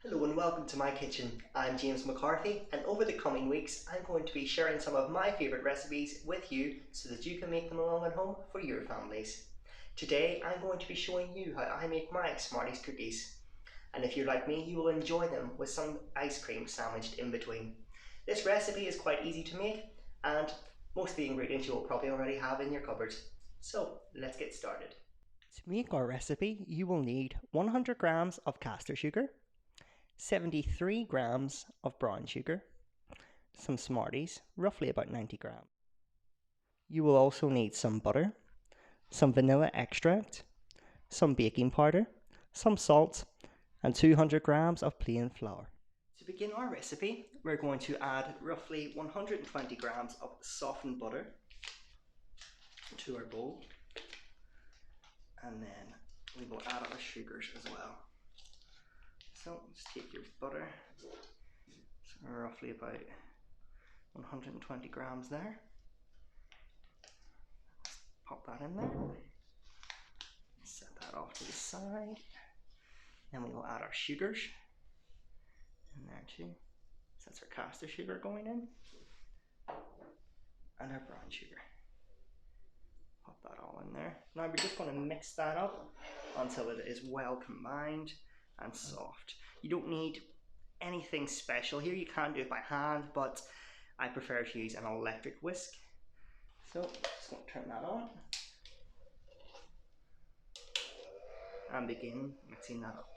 Hello and welcome to my kitchen. I'm James McCarthy, and over the coming weeks I'm going to be sharing some of my favourite recipes with you so that you can make them along at home for your families. Today I'm going to be showing you how I make my Smarties cookies, and if you're like me you will enjoy them with some ice cream sandwiched in between. This recipe is quite easy to make and most of the ingredients you will probably already have in your cupboard. So let's get started. To make our recipe you will need 100 grams of caster sugar, 73 grams of brown sugar, some Smarties, roughly about 90 grams. You will also need some butter, some vanilla extract, some baking powder, some salt, and 200 grams of plain flour. To begin our recipe, we're going to add roughly 120 grams of softened butter to our bowl, and then we will add our sugars as well. So just take your butter, so roughly about 120 grams there. Pop that in there. Set that off to the side. Then we will add our sugars in there too. So that's our caster sugar going in. And our brown sugar. Pop that all in there. Now we're just going to mix that up until it is well combined and soft. You don't need anything special here. You can do it by hand, but I prefer to use an electric whisk. So just going to turn that on and begin mixing that up.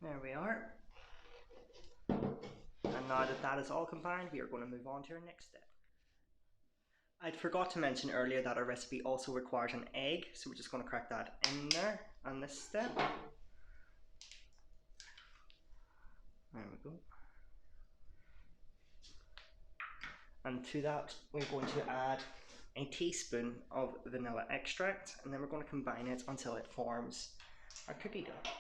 There we are. And now that that is all combined, we are going to move on to our next step. I'd forgot to mention earlier that our recipe also requires an egg, so we're just going to crack that in there on this step. There we go. And to that, we're going to add a teaspoon of vanilla extract, and then we're going to combine it until it forms our cookie dough.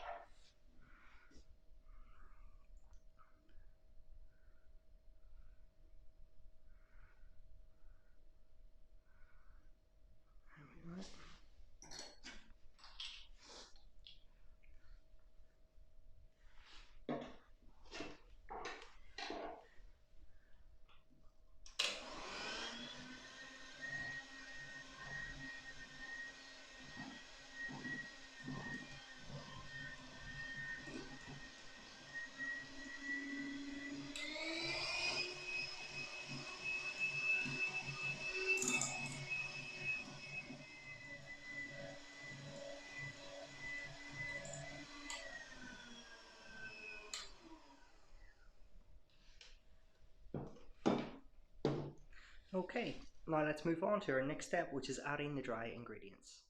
Okay, now let's move on to our next step, which is adding the dry ingredients.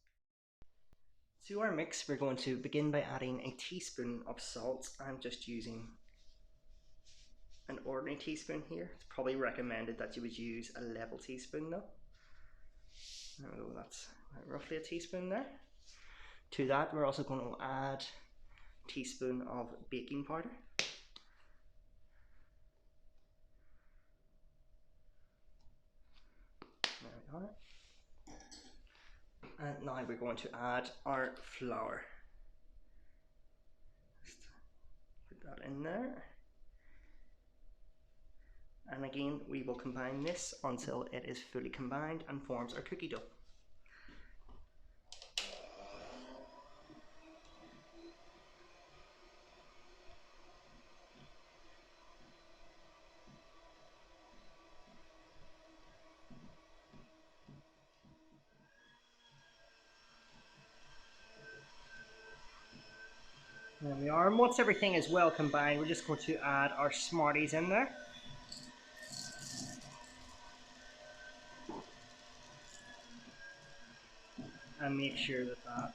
To our mix, we're going to begin by adding a teaspoon of salt. I'm just using an ordinary teaspoon here. It's probably recommended that you would use a level teaspoon though. There we go, that's roughly a teaspoon there. To that, we're also going to add a teaspoon of baking powder. There we are. And now we're going to add our flour. Just put that in there. And again, we will combine this until it is fully combined and forms our cookie dough. There we are, and once everything is well combined, we're just going to add our Smarties in there. and make sure that that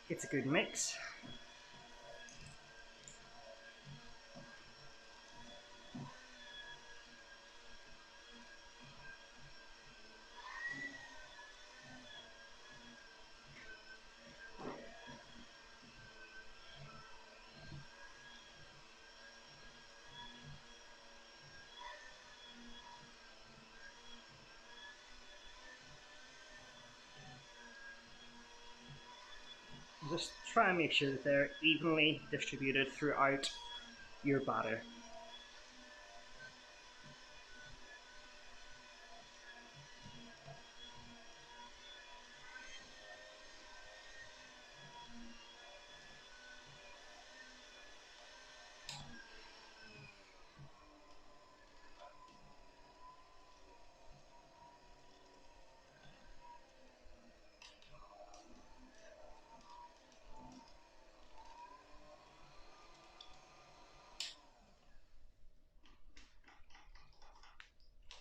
gets a good mix. Just try and make sure that they're evenly distributed throughout your batter.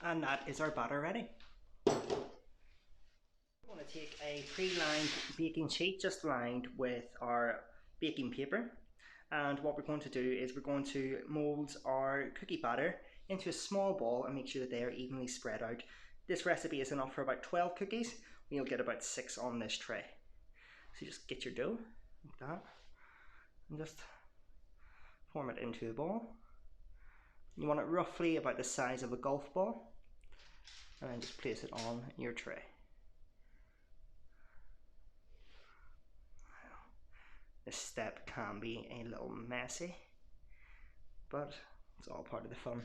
And that is our batter ready. We're going to take a pre-lined baking sheet, just lined with our baking paper, and what we're going to do is we're going to mould our cookie batter into a small ball and make sure that they are evenly spread out. This recipe is enough for about 12 cookies. You'll get about 6 on this tray. So you just get your dough like that and just form it into a ball. You want it roughly about the size of a golf ball, and then just place it on your tray. This step can be a little messy, but it's all part of the fun.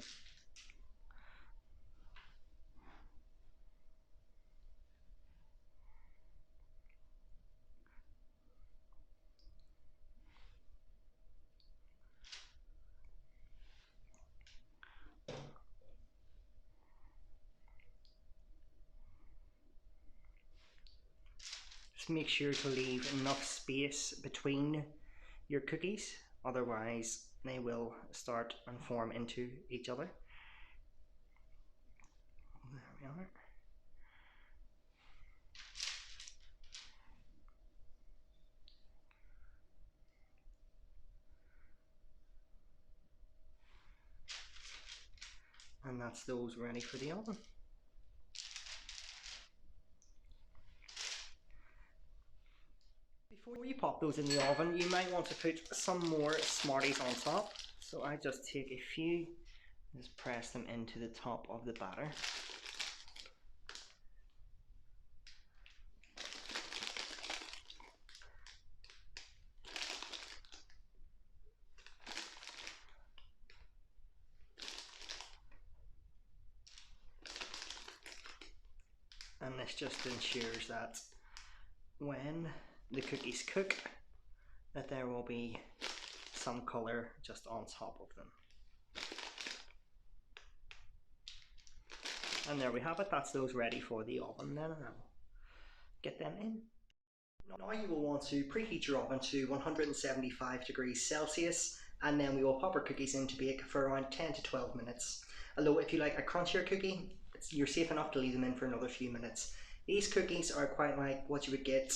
Just make sure to leave enough space between your cookies, otherwise they will start and form into each other. There we are. And that's those ready for the oven. Before you pop those in the oven, you might want to put some more Smarties on top. So I just take a few, just press them into the top of the batter. And this just ensures that when the cookies cook, that there will be some colour just on top of them. And there we have it, that's those ready for the oven then, and I'll get them in. Now you will want to preheat your oven to 175 degrees Celsius, and then we will pop our cookies in to bake for around 10 to 12 minutes. Although if you like a crunchier cookie, you're safe enough to leave them in for another few minutes. These cookies are quite like what you would get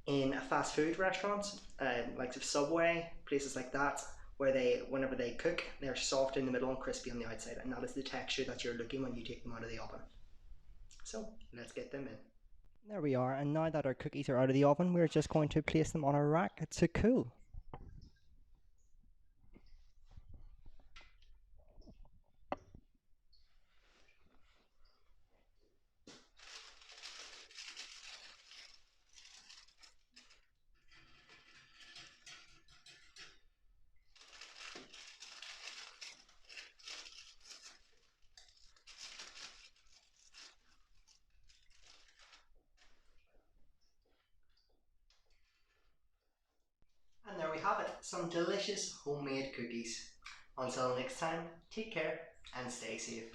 in a fast food restaurant, like Subway, places like that, where whenever they cook, they're soft in the middle and crispy on the outside, and that is the texture that you're looking when you take them out of the oven. So let's get them in. There we are, and now that our cookies are out of the oven, we're just going to place them on a rack to cool. And there we have it, some delicious homemade cookies. Until next time, take care and stay safe.